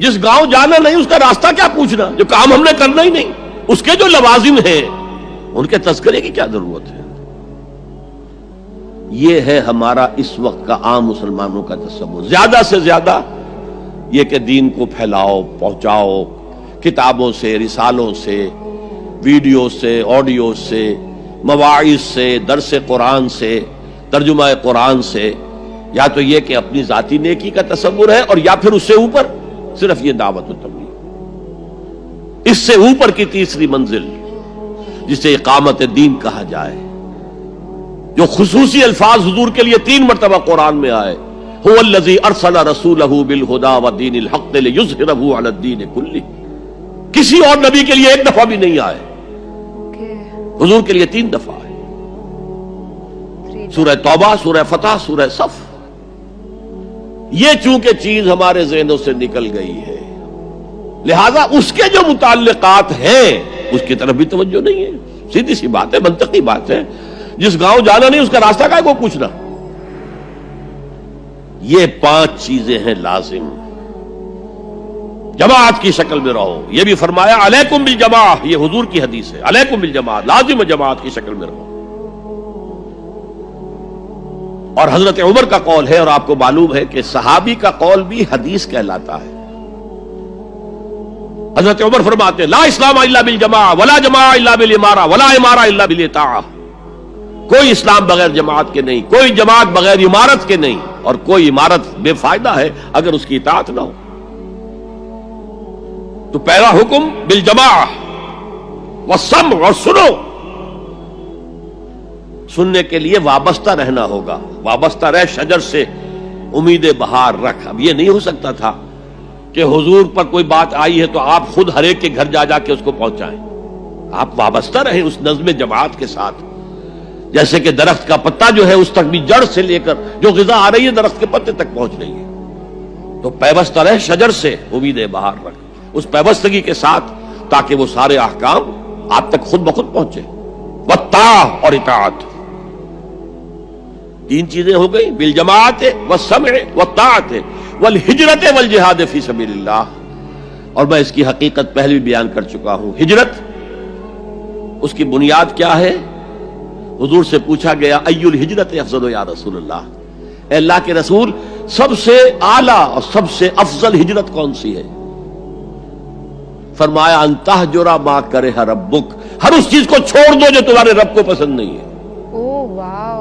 جس گاؤں جانا نہیں اس کا راستہ کیا پوچھنا، جو کام ہم نے کرنا ہی نہیں، اس کے جو لوازم ہیں ان کے تذکرے کی کیا ضرورت ہے؟ یہ ہے ہمارا اس وقت کا عام مسلمانوں کا تصور. زیادہ سے زیادہ یہ کہ دین کو پھیلاؤ، پہنچاؤ، کتابوں سے، رسالوں سے، ویڈیو سے، آڈیو سے، مواعظ سے، درس قرآن سے، ترجمہ قرآن سے. یا تو یہ کہ اپنی ذاتی نیکی کا تصور ہے، اور یا پھر اس سے اوپر صرف یہ دعوت و تبلیغ. اس سے اوپر کی تیسری منزل جسے اقامت دین کہا جائے، جو خصوصی الفاظ حضور کے لیے 3 مرتبہ قرآن میں آئے، هو الذی ارسل رسولہ بالہدی ودین الحق لیظہرہ علی الدین کلہ. کسی اور نبی کے لیے 1 دفعہ بھی نہیں آئے، حضور کے لیے 3 دفعہ آئے. سورہ توبہ، سورہ فتح، سورہ صف. یہ چونکہ چیز ہمارے ذہنوں سے نکل گئی ہے، لہذا اس کے جو متعلقات ہیں اس کی طرف بھی توجہ نہیں ہے. سیدھی سی بات ہے، منطقی بات ہے. جس گاؤں جانا نہیں اس کا راستہ کا کو پوچھنا. یہ 5 چیزیں ہیں لازم. جماعت کی شکل میں رہو، یہ بھی فرمایا علیکم بالجماع، یہ حضور کی حدیث ہے. علیکم بالجماع، لازم جماعت کی شکل میں رہو. اور حضرت عمر کا قول ہے، اور آپ کو معلوم ہے کہ صحابی کا قول بھی حدیث کہلاتا ہے. حضرت عمر فرماتے ہیں لا اسلام الا بالجماع ولا جماع الا بالامارہ ولا امارہ الا بالاطاعہ. کوئی اسلام بغیر جماعت کے نہیں، کوئی جماعت بغیر عمارت کے نہیں، اور کوئی عمارت بے فائدہ ہے اگر اس کی اطاعت نہ ہو. تو پہلا حکم بالجماع والسمع، اور سنو. سننے کے لیے وابستہ رہنا ہوگا. وابستہ رہ شجر سے امید بہار رکھ. اب یہ نہیں ہو سکتا تھا کہ حضور پر کوئی بات آئی ہے تو آپ خود ہر ایک کے گھر جا جا کے اس کو پہنچائیں. آپ وابستہ رہیں اس نظم جماعت کے ساتھ. جیسے کہ درخت کا پتا جو ہے اس تک بھی جڑ سے لے کر جو غذا آ رہی ہے درخت کے پتے تک پہنچ رہی ہے. تو پیوستہ رہ شجر سے امید بہار رکھ، اس پیوستگی کے ساتھ، تاکہ وہ سارے احکام آپ تک خود بخود پہنچے. والطاعہ، اور اطاعت. 3 چیزیں ہو گئی، بالجماعت والسمع والطاعت والہجرت والجہاد فی سبیل اللہ. اور میں اس کی حقیقت پہلے بھی بیان کر چکا ہوں. ہجرت، اس کی بنیاد کیا ہے؟ حضور سے پوچھا گیا ای الہجرت افضل یا رسول اللہ، اے اللہ کے رسول سب سے اعلیٰ اور سب سے افضل ہجرت کون سی ہے؟ فرمایا ان تہجر ما کرہ ربک، ہر اس چیز کو چھوڑ دو جو تمہارے رب کو پسند نہیں ہے.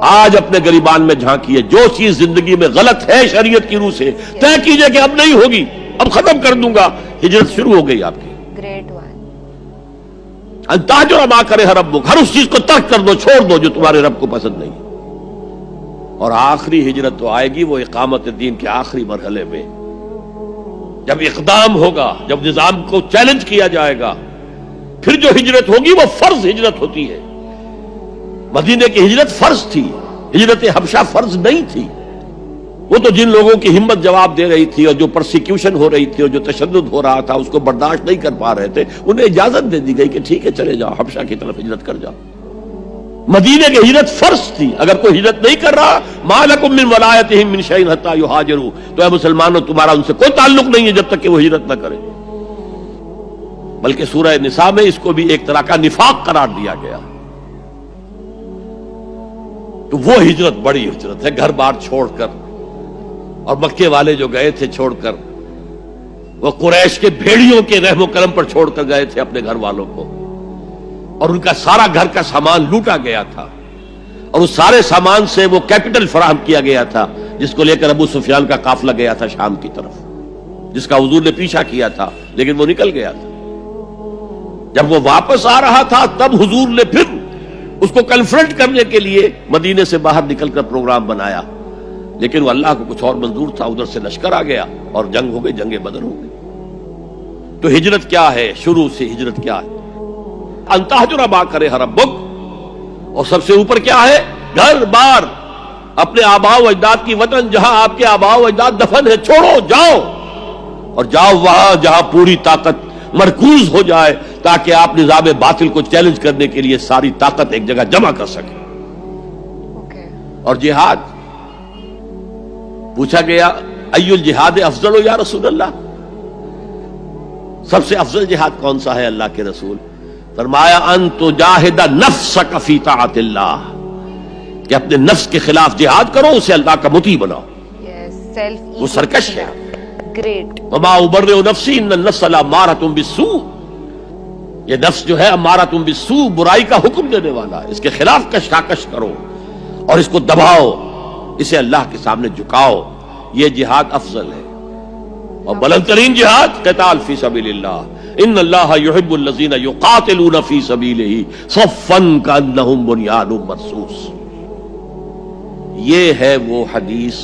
آج اپنے گریبان میں جھانکیے، جو چیز زندگی میں غلط ہے شریعت کی روح سے طے کیجئے کہ اب نہیں ہوگی، اب ختم کر دوں گا. ہجرت شروع ہو گئی آپ کی. Great one. ان تہجر ما کرہ ربک، ہر اس چیز کو ترک کر دو، چھوڑ دو جو تمہارے رب کو پسند نہیں. اور آخری ہجرت تو آئے گی وہ اقامت دین کے آخری مرحلے میں، جب اقدام ہوگا، جب نظام کو چیلنج کیا جائے گا. پھر جو ہجرت ہوگی وہ فرض ہجرت ہوتی ہے. مدینے کی ہجرت فرض تھی، ہجرت حبشہ فرض نہیں تھی. وہ تو جن لوگوں کی ہمت جواب دے رہی تھی اور جو پرسیکیوشن ہو رہی تھی اور جو تشدد ہو رہا تھا اس کو برداشت نہیں کر پا رہے تھے، انہیں اجازت دے دی گئی کہ ٹھیک ہے چلے جاؤ، حبشہ کی طرف ہجرت کر جاؤ. مدینے کی ہجرت فرض تھی. اگر کوئی ہجرت نہیں کر رہا، ما لکم من ولایتہم من شیء حتی یہاجروا، تو اے مسلمانوں تمہارا ان سے کوئی تعلق نہیں ہے جب تک کہ وہ ہجرت نہ کرے. بلکہ سورہ نساء میں اس کو بھی ایک طرح کا نفاق قرار دیا گیا. تو وہ ہجرت بڑی ہجرت ہے، گھر بار چھوڑ کر. اور مکے والے جو گئے تھے چھوڑ کر، وہ قریش کے بھیڑیوں کے رحم و کرم پر چھوڑ کر گئے تھے اپنے گھر والوں کو، اور ان کا سارا گھر کا سامان لوٹا گیا تھا. اور اس سارے سامان سے وہ کیپٹل فراہم کیا گیا تھا جس کو لے کر ابو سفیان کا قافلہ گیا تھا شام کی طرف، جس کا حضور نے پیچھا کیا تھا لیکن وہ نکل گیا تھا. جب وہ واپس آ رہا تھا تب حضور نے پھر اس کو کنفرنٹ کرنے کے لیے مدینے سے باہر نکل کر پروگرام بنایا، لیکن وہ اللہ کو کچھ اور منظور تھا. ادھر سے لشکر آ گیا اور جنگ ہو گئی، جنگ بدر ہو گئی. تو ہجرت کیا ہے؟ شروع سے ہجرت کیا ہے؟ ان تہجر ما کرہ ربک. اور سب سے اوپر کیا ہے؟ گھر بار، اپنے آباء و اجداد کی وطن جہاں آپ کے آباء و اجداد دفن ہے، چھوڑو، جاؤ. اور جاؤ وہاں جہاں پوری طاقت مرکوز ہو جائے تاکہ آپ نظام باطل کو چیلنج کرنے کے لیے ساری طاقت ایک جگہ جمع کر سکیں. اور جہاد پوچھا گیا ای الجہاد افضل یا رسول اللہ، سب سے افضل جہاد کون سا ہے اللہ کے رسول؟ فرمایا ان تجاہد نفسک فی طاعت اللہ، کہ اپنے نفس کے خلاف جہاد کرو، اسے اللہ کا مطیع بناؤ. وہ سرکش ہے. گریٹ. وما ابرئ نفسی ان النفس لامارۃ بالسوء، یہ نفس جو ہے امارۃ بالسوء، برائی کا حکم دینے والا ہے. اس کے خلاف کشاکش کرو اور اس کو دباؤ، اسے اللہ کے سامنے جھکاؤ. یہ جہاد افضل ہے. اور بلند ترین جہاد قتال فی سبیل اللہ. ان اللہ یحب الذین یقاتلون فی سبیلہ صفا کانہم بنیان مرصوص. یہ ہے وہ حدیث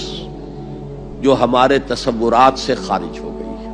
جو ہمارے تصورات سے خارج ہو گئی.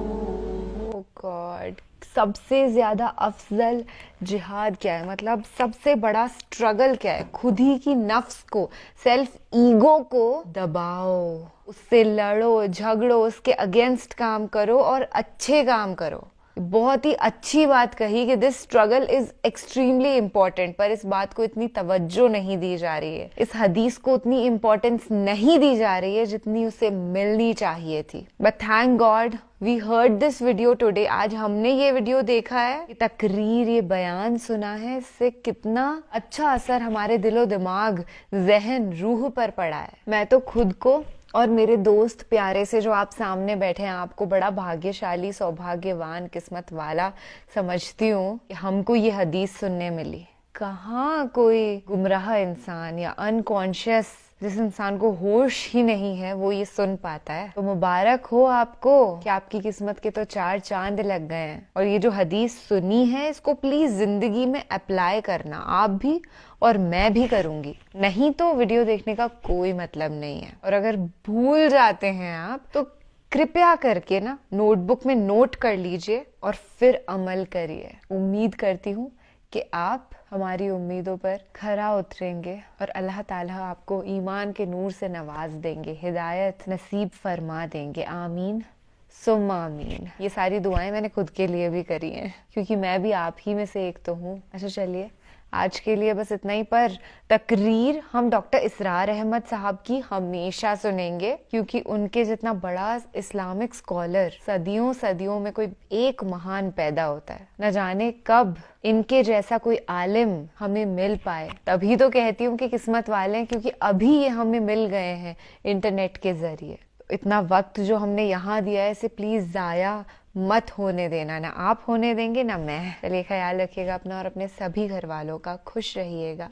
Oh God. سب سے زیادہ افضل جہاد کیا ہے؟ مطلب سب سے بڑا سٹرگل کیا ہے؟ خود ہی کی نفس کو، سیلف ایگو کو دباؤ، اس سے لڑو جھگڑو، اس کے اگینسٹ کام کرو اور اچھے کام کرو. بہت ہی اچھی بات کہی کہ دس اسٹرگل از ایکسٹریملی امپورٹنٹ، پر اس بات کو اتنی توجہ نہیں دی جا رہی ہے، اس حدیث کو اتنی امپورٹنس نہیں دی جا رہی ہے جتنی اسے ملنی چاہیے تھی. But thank God we heard this video today. آج ہم نے یہ ویڈیو دیکھا ہے، یہ تقریر، یہ بیان سنا ہے، اس سے کتنا اچھا اثر ہمارے دل و دماغ، ذہن، روح پر پڑا ہے. میں تو خود کو اور میرے دوست پیارے سے جو آپ سامنے بیٹھے ہیں، آپ کو بڑا بھاگیہ شالی، سوبھاگیوان، قسمت والا سمجھتی ہوں کہ ہم کو یہ حدیث سننے ملی. کہاں کوئی گمراہ انسان یا انکانشیس، جس انسان کو ہوش ہی نہیں ہے، وہ یہ سن پاتا ہے. تو مبارک ہو آپ کو کہ آپ کی قسمت کے تو 4 چاند لگ گئے ہیں. اور یہ جو حدیث سنی ہے، اس کو پلیز زندگی میں اپلائی کرنا، آپ بھی اور میں بھی کروں گی. نہیں تو ویڈیو دیکھنے کا کوئی مطلب نہیں ہے. اور اگر بھول جاتے ہیں آپ تو کرپیا کر کے نا نوٹ بک میں نوٹ کر لیجئے اور پھر عمل کریے. امید کرتی ہوں کہ آپ ہماری امیدوں پر کھرا اتریں گے اور اللہ تعالیٰ آپ کو ایمان کے نور سے نواز دیں گے، ہدایت نصیب فرما دیں گے. آمین ثم آمین. یہ ساری دعائیں میں نے خود کے لیے بھی کری ہیں، کیونکہ میں بھی آپ ہی میں سے ایک تو ہوں. اچھا چلیے، آج کے لیے بس اتنا ہی. پر تقریر ہم ڈاکٹر اسرار احمد صاحب کی ہمیشہ سنیں گے، کیونکہ ان کے جتنا بڑا اسلامک اسکالر صدیوں میں کوئی ایک مہان پیدا ہوتا ہے. نہ جانے کب ان کے جیسا کوئی عالم ہمیں مل پائے. تبھی تو کہتی ہوں کہ قسمت والے ہیں، کیونکہ ابھی یہ ہمیں مل گئے ہیں انٹرنیٹ کے ذریعے. اتنا وقت جو ہم نے یہاں دیا ہے، اسے پلیز ضائع مت ہونے دینا. نہ آپ ہونے دیں گے نہ میں. چلیے، خیال رکھیے گا اپنا اور اپنے سبھی گھر والوں کا. خوش رہیے گا.